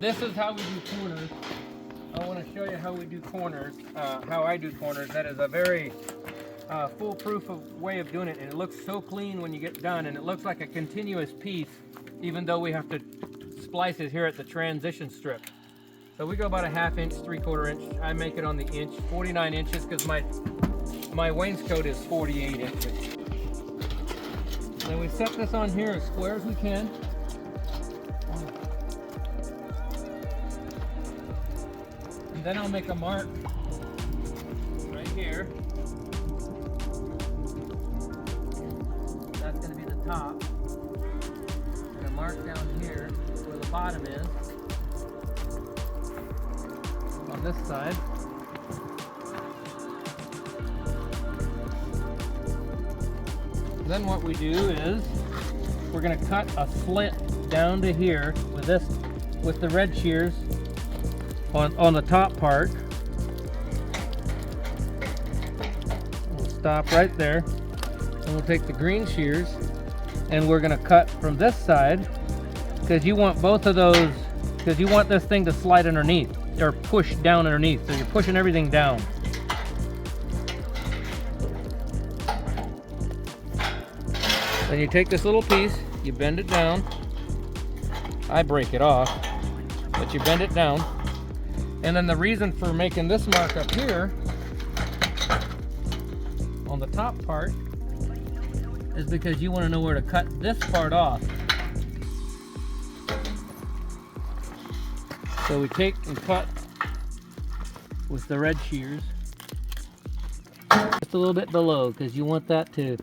This is how we do corners. I want to show you how we do corners, how I do corners. That is a very foolproof way of doing it, and it looks so clean when you get done, and it looks like a continuous piece, even though we have to splice it here at the transition strip. So we go about a 1/2 inch, 3/4 inch. I make it on the inch, 49 inches, because my wainscot is 48 inches. Then we set this on here as square as we can. And then I'll make a mark right here. That's going to be the top. And a mark down here where the bottom is. On this side. Then what we do is we're going to cut a slit down to here with the red shears on the top part. We'll stop right there, and we'll take the green shears and we're going to cut from this side, because you want both of those, because you want this thing to slide underneath or push down underneath, so you're pushing everything down. Then you take this little piece, you bend it down. I break it off, but you bend it down. And then the reason for making this mark up here on the top part is because you want to know where to cut this part off. So we take and cut with the red shears just a little bit below, because you want that to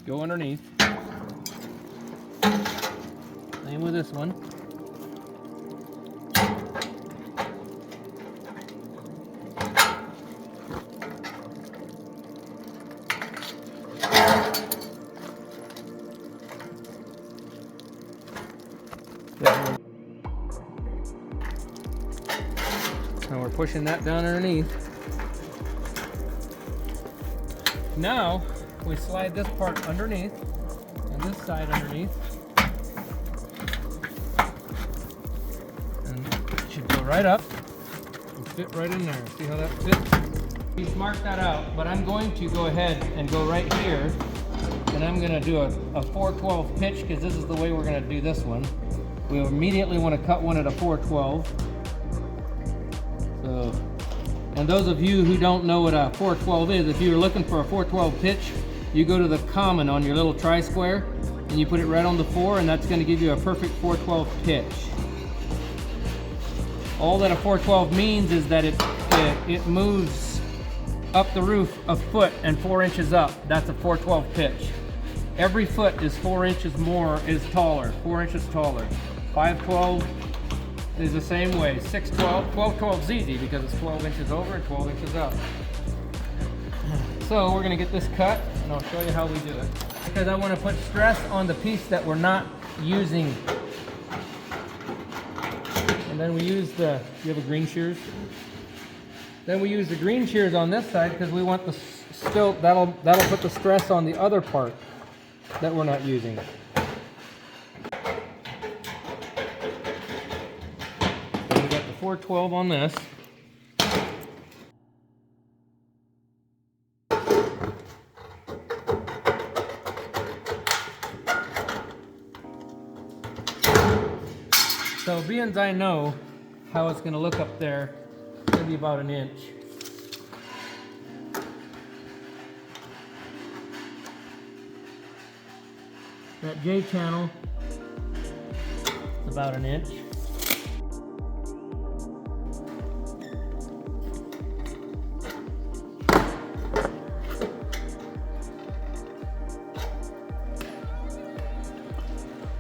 go underneath. Same with this one. And we're pushing that down underneath. Now we slide this part underneath and this side underneath, and it should go right up and fit right in there. See how that fits? He's marked that out, but I'm going to go ahead and go right here, and I'm going to do a 4/12 pitch, because this is the way we're going to do this one. We immediately want to cut one at a 4/12. So, and those of you who don't know what a 4/12 is, if you're looking for a 4/12 pitch, you go to the common on your little tri-square and you put it right on the 4, and that's going to give you a perfect 4/12 pitch. All that a 4/12 means is that it moves up the roof a foot and 4 inches up. That's a 4/12 pitch. Every foot is 4 inches more, is taller, 4 inches taller. 5/12 is the same way. 6/12, 12/12 is easy because it's 12 inches over and 12 inches up. So we're going to get this cut, and I'll show you how we do it. Because I want to put stress on the piece that we're not using. And then we use you have a green shears? Then we use the green shears on this side, because we want that'll put the stress on the other part that we're not using. So we got the 4/12 on this. So being I know how it's going to look up there, it's going to be about an inch. That J channel is about an inch.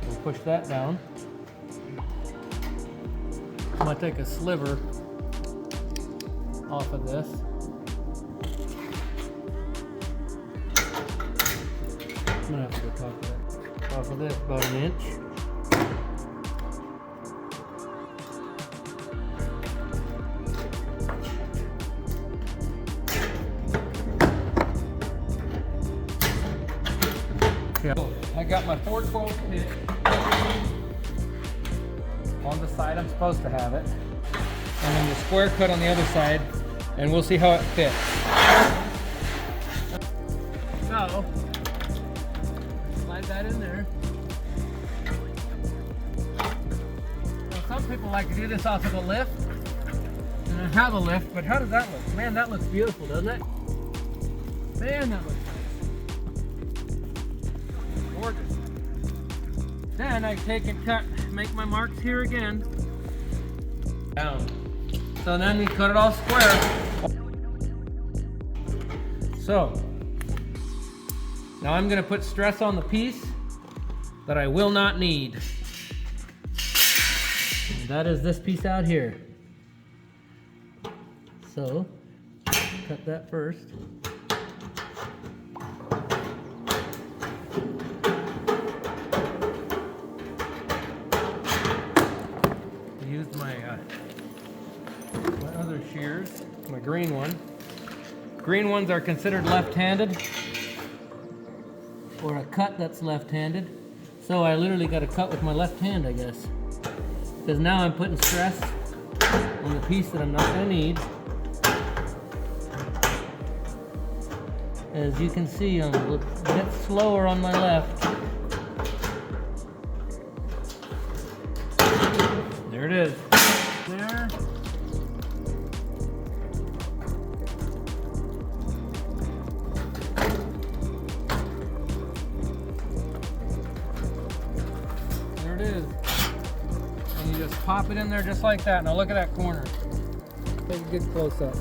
We'll push that down. I'm going to take a sliver off of this. I'm going to have to go off of this, about an inch. Yeah. I got my 4/12 pitch. on the side I'm supposed to have it, and then the square cut on the other side, and we'll see how it fits. So, slide that in there. Now, some people like to do this off of a lift, and I have a lift, but how does that look? Man, that looks beautiful, doesn't it? Man, that looks nice. Gorgeous. Then I take and cut, make my marks here again. Down. So then we cut it all square. So, now I'm gonna put stress on the piece that I will not need. And that is this piece out here. So, cut that first. Use my other shears, my green one. Green ones are considered left-handed, or a cut that's left-handed. So I literally got to cut with my left hand, I guess. Because now I'm putting stress on the piece that I'm not going to need. As you can see, I'm a bit slower on my left. There it is. There. There it is. And you just pop it in there just like that. Now look at that corner. Take a good close up.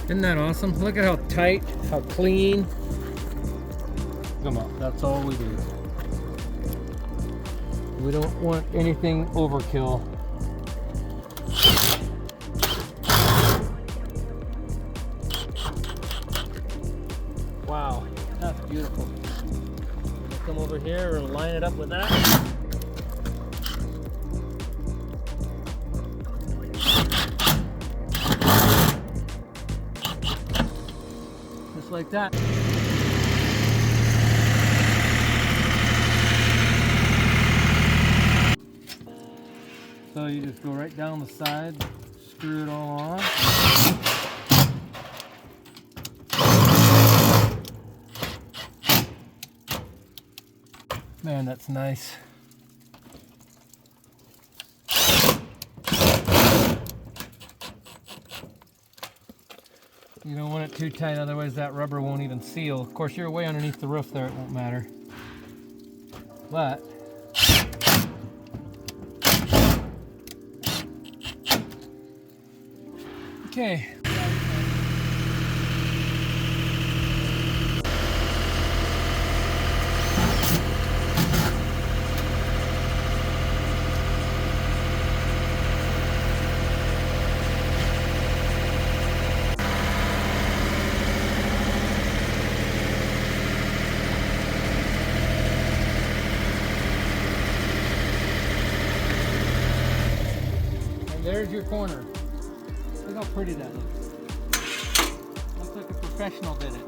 Isn't that awesome? Look at how tight, how clean. Come on, that's all we do. We don't want anything overkill. Wow, that's beautiful. Come over here and line it up with that. Just like that. So you just go right down the side, screw it all on. Man, that's nice. You don't want it too tight, otherwise that rubber won't even seal. Of course, you're way underneath the roof there, it won't matter. But okay. And there's your corner. Look how pretty that looks. Looks like a professional did it.